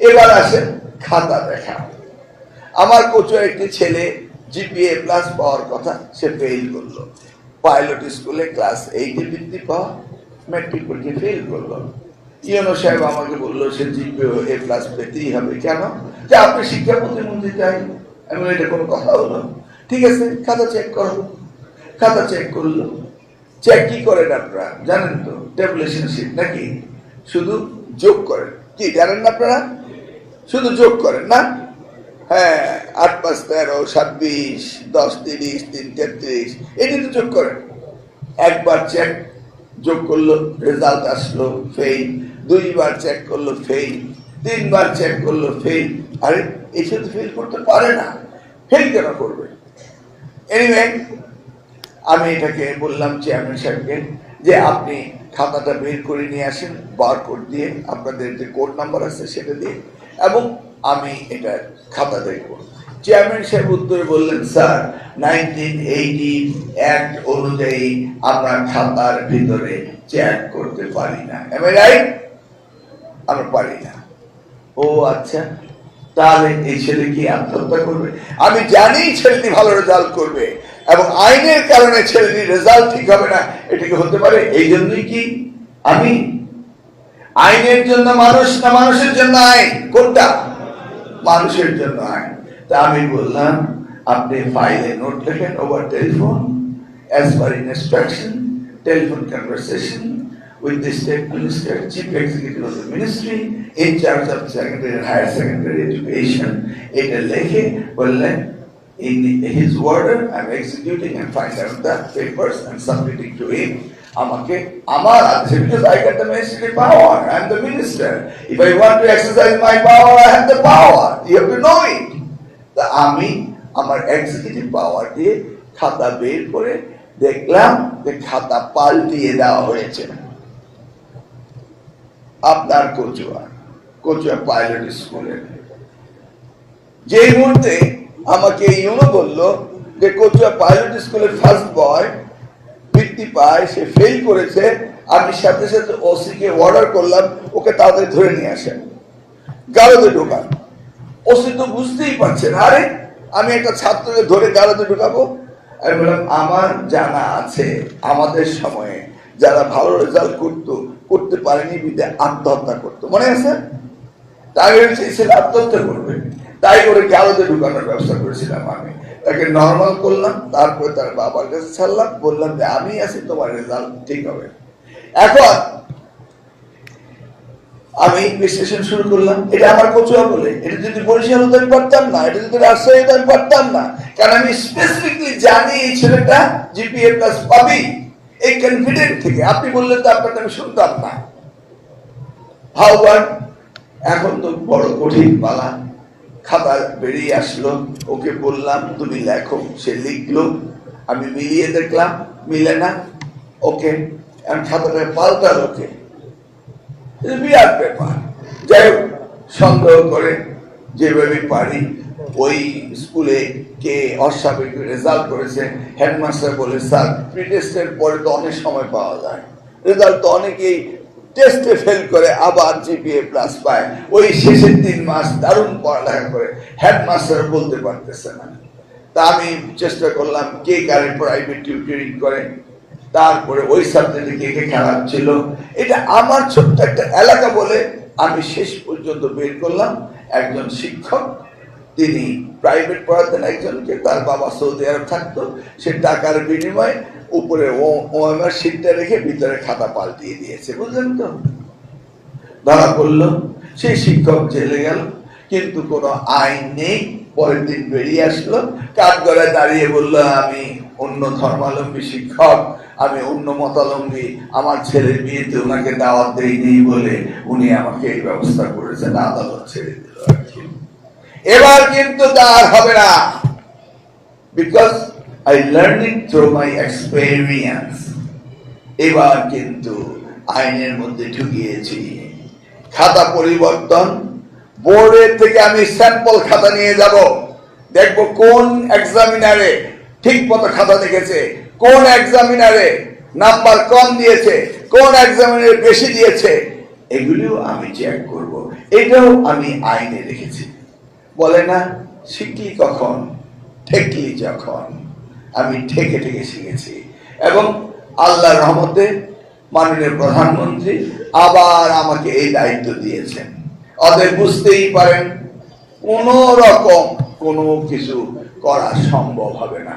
এবার আসেন খাতা দেখা। আমার কোচের একটি ছেলে জিপিএ প্লাস পাওয়ার কথা, সে ফেল করলো। পাইলট স্কুলে ক্লাস 8-এ বৃত্তি পাওয়া, ম্যাট্রিক পরীক্ষা ফেল করলো। ইউনো সাহেব আমাকে বললো সে জিপিএ এ প্লাস পেতেই হবে। কেন? যে আপনি শিক্ষা প্রতিমন্ত্রী চাই। আমি এটা কোনো কথা হলো? ঠিক আছে, খাতা চেক করো। খাতা চেক করলো। চেক কি করেন আপনারা জানেন তো? ট্যাবুলেশন শিট নাকি? শুধু যোগ করেন। কি জানেন না আপনারা? শুধু যোগ করেন না? হ্যাঁ, 8 5 13, 7 20, 10 30, 3 33, এটি তো যোগ করেন। একবার চেক যোগ করলো, রেজাল্ট আসলো ফেল। দুইবার চেক করলো ফেল। তিনবার চেক করলো ফেল। আরে এসে তো ফেল করতে পারে না, ফেল কেন করবে? এনিওয়ে, আমি এটাকে বললাম চেয়ারম্যান সাহেবকে যে আপনি খাতাটা বের করে নিয়ে আসেন বারকোড দিয়ে, আপনাদের যে কোড নাম্বার আছে সেটা দিয়ে, এবং আমি এটা খাতা দেখব। চেয়ারম্যান সাহেব উত্তরে বললেন, স্যার 1980 অ্যাক্ট অনুযায়ী আমরা খাতার ভিতরে চেক করতে পারি না। Am I right? আমরা পারি না। ও আচ্ছা, তাহলে এই ছেলে কি আত্মহত্যা করবে? আমি জানি ছেলেটি ভালো রেজাল্ট করবে এবং আইনের কারণে ছেলেটির রেজাল্ট ঠিক হবে না, এটা কি হতে পারে? এই জন্যই কি আমি আইনের জন্য মানুষ না মানুষের জন্য আইন? কোনটা? মানুষের জন্য আইন। তা আমি বললাম আপনি ফাইলে নোট লেখেন over telephone, as per instruction, telephone conversation with the state minister, chief executive of the ministry, in charge of secondary and higher secondary education. এটা লেখে বললেন, in his order I'm executing and find out the papers and submitting to him. আমাকে আমার আছে, because I got the ministry power, I'm the minister. If I want to exercise my power, I have the power. You have to know it. তা আমি আমার executive পাওয়ার দিয়ে খাতা বের করে দেখলাম যে খাতা পাল্টিয়ে দেওয়া হয়েছে। আপনার কচুয়া পাইলট স্কুলের যে মুহূর্তে আমাকে ইউনো বললো যে কচুয়া পাইলট স্কুলের ফার্স্ট বয় বৃত্তি পায়, সে ফেল করেছে, আমি সাথে সাথে ওসি কে অর্ডার করলাম ওকে তাড়াতাড়ি ধরে নিয়ে আসেন, গারদে ঢোকান। ওসি তো বুঝতেই পারছেন, আরে আমি একটা ছাত্রকে ধরে গারদে ঢোকাবো? আমি বললাম আমার জানা আছে আমাদের সময়ে যারা ভালো রেজাল্ট করতে পারেনি বিদে আত্মহত্যা করতো, মনে আছে? তাই ছেলে আত্মহত্যা করবে, তাই করে গারদে ঢুকানোর ব্যবস্থা করেছিলাম। আমি তাকে নর্মাল করলাম, তারপরে তার বাবার কাছে ছাড়লাম, বললাম যে আমি আছি, তোমার রেজাল্ট ঠিক হবে। এখন আমি বিশ্লেষণ শুরু করলাম, এটা আমার কচুয়া বলে, এটা যদি বরিশাল হতে আমি পারতাম না, এটা যদি রাজশাহী হতে আমি পারতাম না, কারণ আমি স্পেসিফিকলি জানি এই ছেলেটা জিপিএ প্লাস পাবি, এই কনফিডেন্ট থেকে। আপনি বললেন তো আপনাকে আমি শুনতাম না। হাউবার এখন তো বড় কঠিন পালা, খাতা বেরিয়ে আসলো, ওকে বললাম তুমি লেখো, সে লিখলো, আমি মিলিয়ে দেখলাম মিলে না, ওকে এখন খাতাটা পাল্টাল, ওকে বিরাট ব্যাপার। যাই হোক, সন্দেহ করে যেভাবে পারি ওই স্কুলে কে অস্বাভাবিক রেজাল্ট করেছে, হেডমাস্টার বলে স্যার প্রি টেস্টের পরে তো অনেক সময় পাওয়া যায়, রেজাল্ট তো অনেকেই টেস্টে ফেল করে আবার জিপিএ প্লাস পায়, ওই শেষের 3 মাস দারুণ পড়ালেখা করে হেডমাস্টার বলতে পারতেছে না। তা আমি চেষ্টা করলাম কে কারে প্রাইভেট টিউটরিং করে, তারপরে ওই সাবজেক্টে কে কে খারাপ ছিল, এটা আমার ছোট্ট একটা এলাকা বলে আমি শেষ পর্যন্ত বের করলাম একজন শিক্ষক, তিনি প্রাইভেট পড়াতেন একজনকে, তার বাবা সৌদি আরব থাকতো, সে টাকার বিনিময়ে উপরে ওএমআর শিটটা রেখে ভিতরে খাতা পাল্টিয়ে দিয়েছে, বুঝলেন তো? ধরা পড়লো, সেই শিক্ষক জেলে গেল, কিন্তু কোনো আইন নেই। পরের দিন বেরিয়ে আসলো, কাঠগড়ায় দাঁড়িয়ে বললো আমি অন্য ধর্মাবলম্বী শিক্ষক, আমি অন্য মতাবলম্বী, আমার ছেলের বিয়েতে ওনাকে দাওয়াত দেয়নি বলে উনি আমাকে এই ব্যবস্থা করেছেন, আদালত ছেড়ে দিল। এবার কিন্তু তার হবে না, because I learned it through my experience. এবার কিন্তু আইনের মধ্যে ঢুকিয়েছি। খাতা পরিবর্তন, বোর্ডের থেকে আমি স্যাম্পল খাতা নিয়ে যাব, দেখবো কোন এক্সামিনারে ঠিক মতো খাতা লিখেছে, কোন এক্সামিনারে নাম্বার কম দিয়েছে, কোন এক্সামিনারে বেশি দিয়েছে, এগুলিও আমি চেক করব। এটাও আমি আইনে রেখেছি। বলে না শিখলি কখন, ঠেকলি যখন। আমি ঠেকে ঠেকে শিখেছি এবং আল্লাহর রহমতে মাননীয় প্রধানমন্ত্রী আবার আমাকে এই দায়িত্ব দিয়েছেন। অতএব বুঝতেই পারেন কোন রকম কোনো কিছু করা সম্ভব হবে না।